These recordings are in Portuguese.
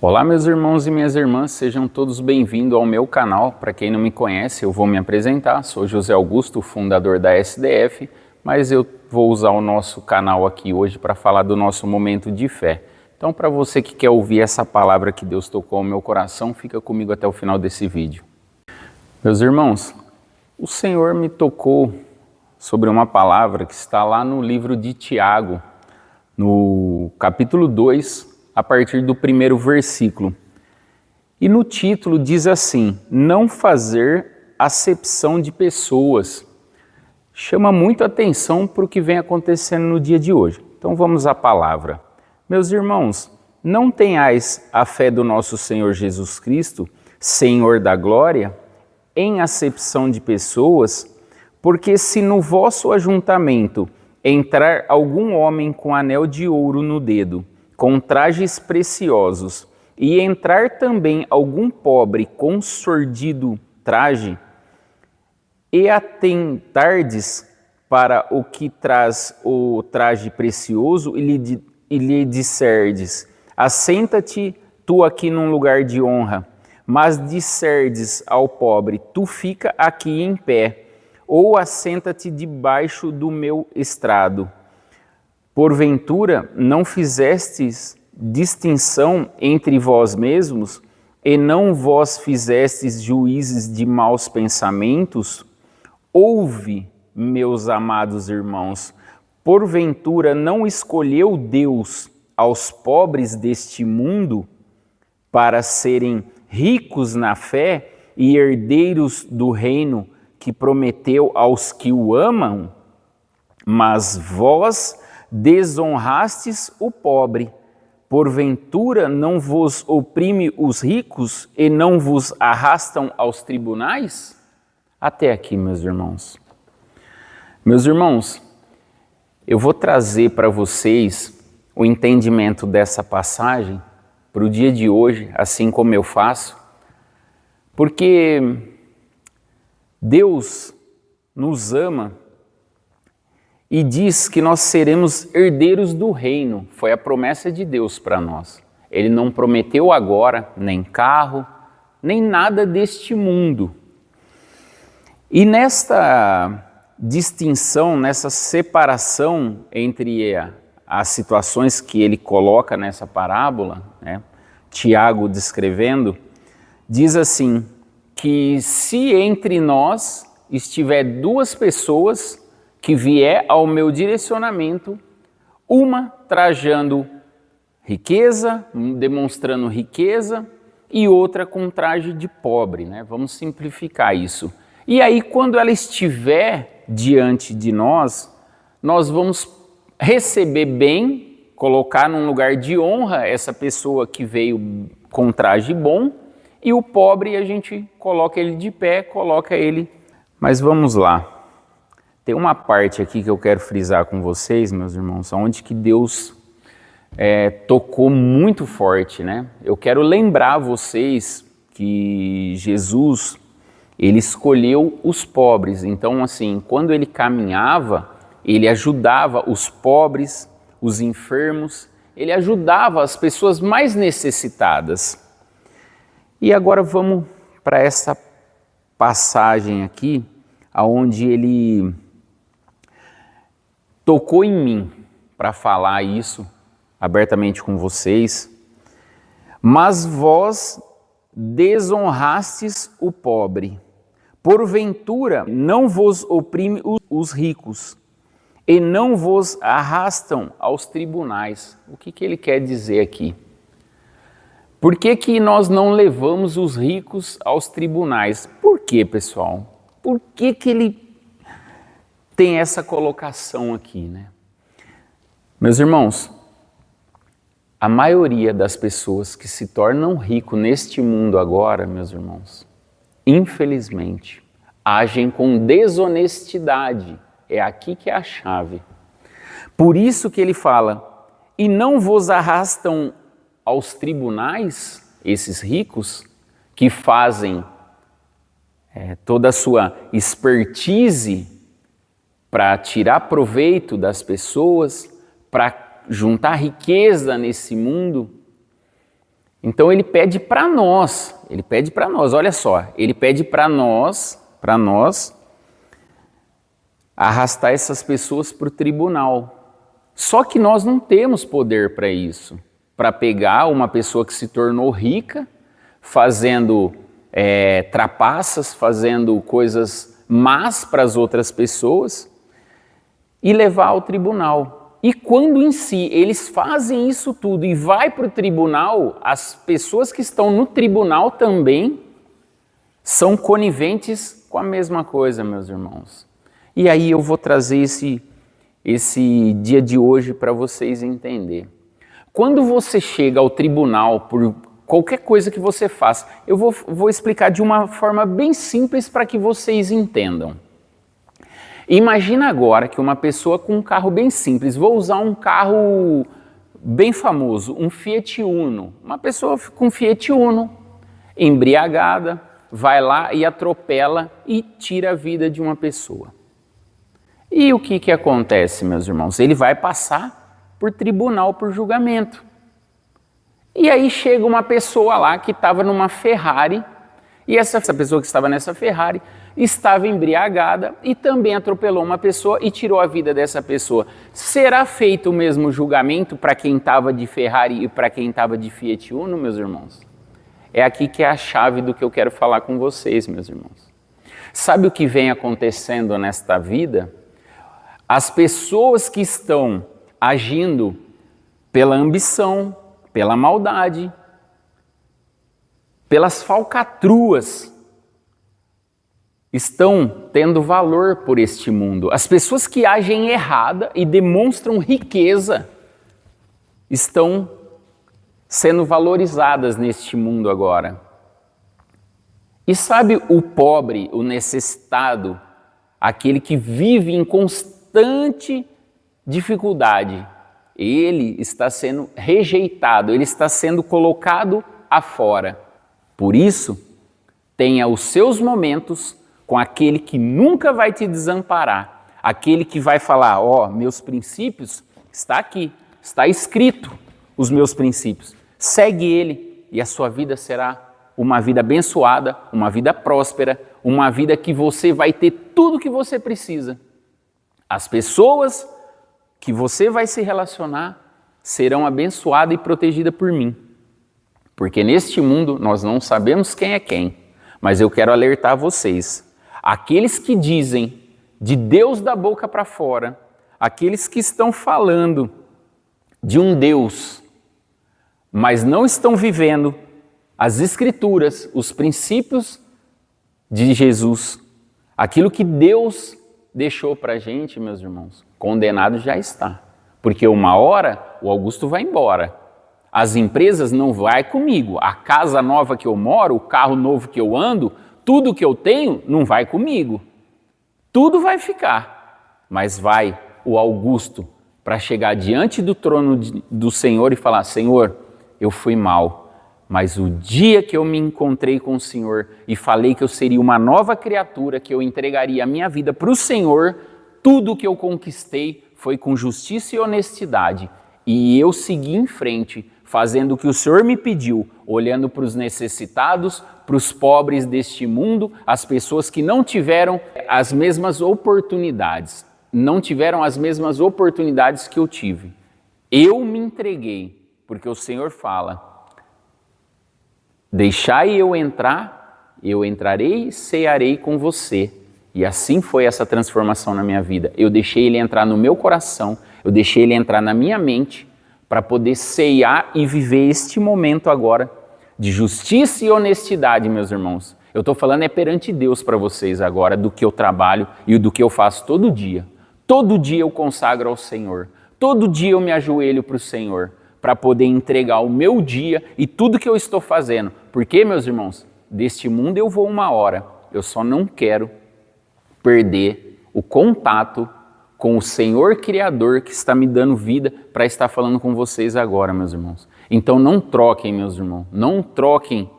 Olá, meus irmãos e minhas irmãs, sejam todos bem-vindos ao meu canal. Para quem não me conhece, eu vou me apresentar. Sou José Augusto, fundador da SDF, mas eu vou usar o nosso canal aqui hoje para falar do nosso momento de fé. Então, para você que quer ouvir essa palavra que Deus tocou no meu coração, fica comigo até o final desse vídeo. Meus irmãos, o Senhor me tocou sobre uma palavra que está lá no livro de Tiago, no capítulo 2, a partir do primeiro versículo. E no título diz assim: não fazer acepção de pessoas. Chama muito atenção para o que vem acontecendo no dia de hoje. Então vamos à palavra. Meus irmãos, não tenhais a fé do nosso Senhor Jesus Cristo, Senhor da glória, em acepção de pessoas, porque se no vosso ajuntamento entrar algum homem com anel de ouro no dedo, com trajes preciosos, e entrar também algum pobre com sordido traje, e atentardes para o que traz o traje precioso, e lhe disserdes: assenta-te tu aqui num lugar de honra, mas disserdes ao pobre: tu fica aqui em pé, ou assenta-te debaixo do meu estrado. Porventura não fizestes distinção entre vós mesmos, e não vós fizestes juízes de maus pensamentos? Ouve, meus amados irmãos, porventura não escolheu Deus aos pobres deste mundo para serem ricos na fé e herdeiros do reino que prometeu aos que o amam? Mas vós desonrastes o pobre. Porventura não vos oprime os ricos e não vos arrastam aos tribunais? Até aqui, meus irmãos. Meus irmãos, eu vou trazer para vocês o entendimento dessa passagem para o dia de hoje, assim como eu faço, porque Deus nos ama e diz que nós seremos herdeiros do reino. Foi a promessa de Deus para nós. Ele não prometeu agora nem carro, nem nada deste mundo. E nesta distinção, nessa separação entre as situações que ele coloca nessa parábola, né, Tiago descrevendo, diz assim, que se entre nós estiver duas pessoas que vier ao meu direcionamento, uma trajando riqueza, demonstrando riqueza, e outra com traje de pobre, né? Vamos simplificar isso. E aí, quando ela estiver diante de nós, nós vamos receber bem, colocar num lugar de honra essa pessoa que veio com traje bom, e o pobre a gente coloca ele de pé, coloca ele. Mas vamos lá. Tem uma parte aqui que eu quero frisar com vocês, meus irmãos, onde que Deus tocou muito forte, né? Eu quero lembrar vocês que Jesus, ele escolheu os pobres. Então, assim, quando ele caminhava, ele ajudava os pobres, os enfermos, ele ajudava as pessoas mais necessitadas. E agora vamos para essa passagem aqui, onde ele tocou em mim para falar isso abertamente com vocês. Mas vós desonrastes o pobre. Porventura não vos oprime os ricos e não vos arrastam aos tribunais. O que ele quer dizer aqui? Por que nós não levamos os ricos aos tribunais? Por quê, pessoal? Por que ele tem essa colocação aqui, né? Meus irmãos, a maioria das pessoas que se tornam ricos neste mundo agora, meus irmãos, infelizmente, agem com desonestidade. É aqui que é a chave. Por isso que ele fala, e não vos arrastam aos tribunais, esses ricos, que fazem toda a sua expertise para tirar proveito das pessoas, para juntar riqueza nesse mundo. Então ele pede para nós, olha só, ele pede para nós arrastar essas pessoas para o tribunal. Só que nós não temos poder para isso, para pegar uma pessoa que se tornou rica, fazendo trapaças, fazendo coisas más para as outras pessoas e levar ao tribunal. E quando em si eles fazem isso tudo e vai para o tribunal, as pessoas que estão no tribunal também são coniventes com a mesma coisa, meus irmãos. E aí eu vou trazer esse dia de hoje para vocês entenderem. Quando você chega ao tribunal por qualquer coisa que você faça, eu vou explicar de uma forma bem simples para que vocês entendam. Imagina agora que uma pessoa com um carro bem simples, vou usar um carro bem famoso, um Fiat Uno. Uma pessoa com Fiat Uno, embriagada, vai lá e atropela e tira a vida de uma pessoa. E o que acontece, meus irmãos? Ele vai passar por tribunal, por julgamento. E aí chega uma pessoa lá que estava numa Ferrari, e essa pessoa que estava nessa Ferrari estava embriagada e também atropelou uma pessoa e tirou a vida dessa pessoa. Será feito o mesmo julgamento para quem estava de Ferrari e para quem estava de Fiat Uno, meus irmãos? É aqui que é a chave do que eu quero falar com vocês, meus irmãos. Sabe o que vem acontecendo nesta vida? As pessoas que estão agindo pela ambição, pela maldade, pelas falcatruas, estão tendo valor por este mundo. As pessoas que agem errada e demonstram riqueza estão sendo valorizadas neste mundo agora. E sabe o pobre, o necessitado, aquele que vive em constante dificuldade, ele está sendo rejeitado, ele está sendo colocado afora. Por isso, tenha os seus momentos com aquele que nunca vai te desamparar, aquele que vai falar, meus princípios está aqui, está escrito os meus princípios. Segue ele e a sua vida será uma vida abençoada, uma vida próspera, uma vida que você vai ter tudo o que você precisa. As pessoas que você vai se relacionar serão abençoadas e protegidas por mim. Porque neste mundo nós não sabemos quem é quem, mas eu quero alertar vocês. Aqueles que dizem de Deus da boca para fora, aqueles que estão falando de um Deus, mas não estão vivendo as Escrituras, os princípios de Jesus, aquilo que Deus deixou para a gente, meus irmãos, condenado já está. Porque uma hora o Augusto vai embora. As empresas não vão comigo. A casa nova que eu moro, o carro novo que eu ando, tudo que eu tenho não vai comigo. Tudo vai ficar. Mas vai o Augusto para chegar diante do trono do Senhor e falar, Senhor, eu fui mal, mas o dia que eu me encontrei com o Senhor e falei que eu seria uma nova criatura, que eu entregaria a minha vida para o Senhor, tudo que eu conquistei foi com justiça e honestidade. E eu segui em frente, fazendo o que o Senhor me pediu, olhando para os necessitados, para os pobres deste mundo, as pessoas que não tiveram as mesmas oportunidades, que eu tive. Eu me entreguei, porque o Senhor fala, deixai eu entrar, eu entrarei e cearei com você. E assim foi essa transformação na minha vida. Eu deixei ele entrar no meu coração, eu deixei ele entrar na minha mente, para poder ceiar e viver este momento agora de justiça e honestidade, meus irmãos. Eu estou falando perante Deus para vocês agora do que eu trabalho e do que eu faço todo dia. Todo dia eu consagro ao Senhor. Todo dia eu me ajoelho para o Senhor para poder entregar o meu dia e tudo que eu estou fazendo. Porque, meus irmãos, deste mundo eu vou uma hora. Eu só não quero perder o contato com o Senhor Criador que está me dando vida para estar falando com vocês agora, meus irmãos. Então não troquem, meus irmãos, não troquem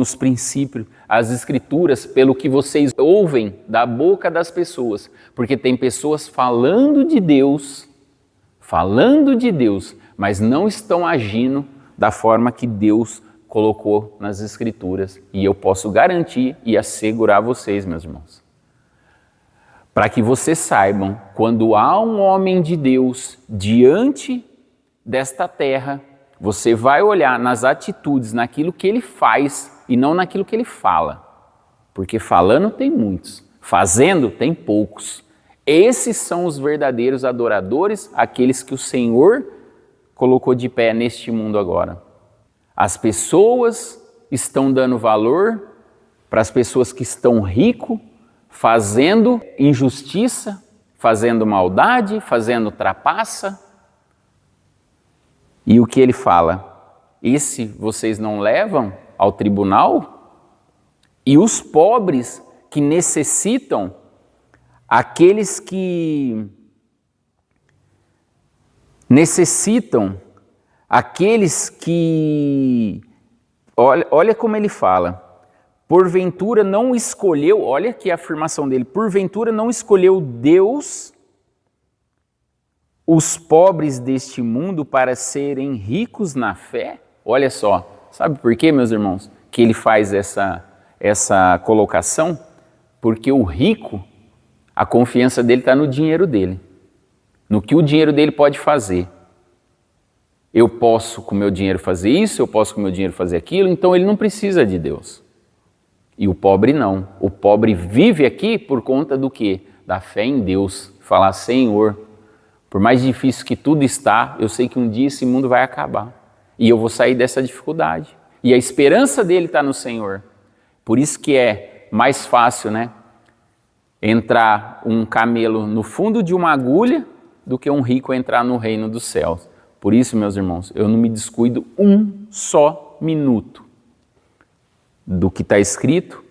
os princípios, as Escrituras, pelo que vocês ouvem da boca das pessoas, porque tem pessoas falando de Deus, mas não estão agindo da forma que Deus colocou nas Escrituras. E eu posso garantir e assegurar vocês, meus irmãos, para que vocês saibam, quando há um homem de Deus diante desta terra, você vai olhar nas atitudes, naquilo que ele faz e não naquilo que ele fala. Porque falando tem muitos, fazendo tem poucos. Esses são os verdadeiros adoradores, aqueles que o Senhor colocou de pé neste mundo agora. As pessoas estão dando valor para as pessoas que estão ricos, fazendo injustiça, fazendo maldade, fazendo trapaça. E o que ele fala? Esse vocês não levam ao tribunal? E os pobres que necessitam, aqueles que necessitam, aqueles que... Olha como ele fala. Porventura não escolheu, olha aqui a afirmação dele, porventura não escolheu Deus os pobres deste mundo para serem ricos na fé? Olha só, sabe por quê, meus irmãos, que ele faz essa colocação? Porque o rico, a confiança dele está no dinheiro dele, no que o dinheiro dele pode fazer. Eu posso com o meu dinheiro fazer isso, eu posso com o meu dinheiro fazer aquilo, então ele não precisa de Deus. E o pobre não. O pobre vive aqui por conta do quê? Da fé em Deus. Falar, Senhor, por mais difícil que tudo está, eu sei que um dia esse mundo vai acabar. E eu vou sair dessa dificuldade. E a esperança dele está no Senhor. Por isso que é mais fácil, né? Entrar um camelo no fundo de uma agulha do que um rico entrar no reino dos céus. Por isso, meus irmãos, eu não me descuido um só minuto do que está escrito,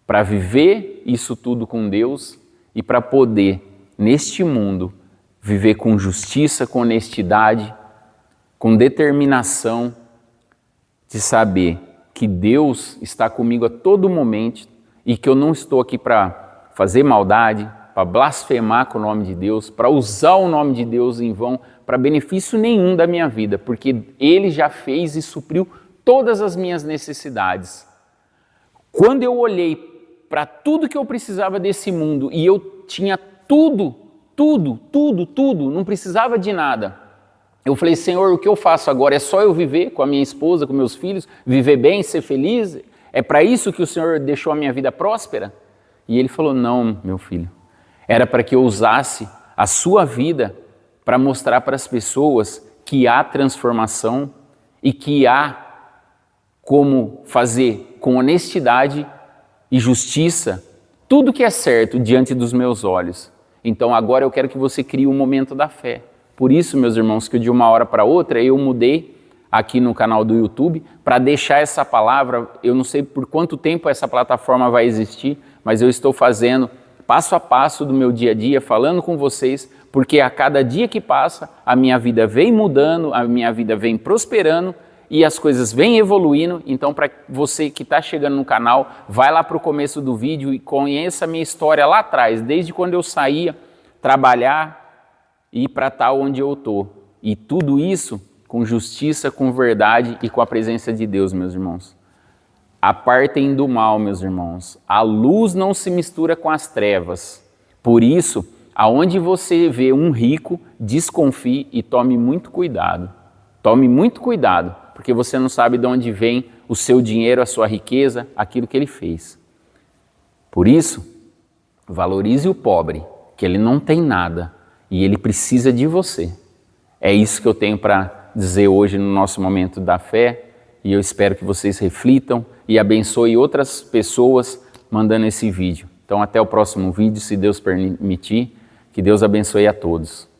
para viver isso tudo com Deus e para poder, neste mundo, viver com justiça, com honestidade, com determinação, de saber que Deus está comigo a todo momento e que eu não estou aqui para fazer maldade, para blasfemar com o nome de Deus, para usar o nome de Deus em vão, para benefício nenhum da minha vida, porque Ele já fez e supriu todas as minhas necessidades. Quando eu olhei para tudo que eu precisava desse mundo e eu tinha tudo, não precisava de nada, eu falei, Senhor, o que eu faço agora? É só eu viver com a minha esposa, com meus filhos, viver bem, ser feliz? É para isso que o Senhor deixou a minha vida próspera? E Ele falou, não, meu filho, era para que eu usasse a sua vida para mostrar para as pessoas que há transformação e que há como fazer com honestidade e justiça tudo que é certo diante dos meus olhos. Então agora eu quero que você crie um momento da fé. Por isso, meus irmãos, que de uma hora para outra eu mudei aqui no canal do YouTube para deixar essa palavra, eu não sei por quanto tempo essa plataforma vai existir, mas eu estou fazendo passo a passo do meu dia a dia, falando com vocês, porque a cada dia que passa, a minha vida vem mudando, a minha vida vem prosperando, e as coisas vêm evoluindo. Então, para você que está chegando no canal, vai lá para o começo do vídeo e conheça a minha história lá atrás, desde quando eu saía trabalhar e para estar onde eu estou. E tudo isso com justiça, com verdade e com a presença de Deus, meus irmãos. Apartem do mal, meus irmãos. A luz não se mistura com as trevas. Por isso, aonde você vê um rico, desconfie e tome muito cuidado. Tome muito cuidado, porque você não sabe de onde vem o seu dinheiro, a sua riqueza, aquilo que ele fez. Por isso, valorize o pobre, que ele não tem nada e ele precisa de você. É isso que eu tenho para dizer hoje no nosso momento da fé, e eu espero que vocês reflitam e abençoem outras pessoas mandando esse vídeo. Então até o próximo vídeo, se Deus permitir, que Deus abençoe a todos.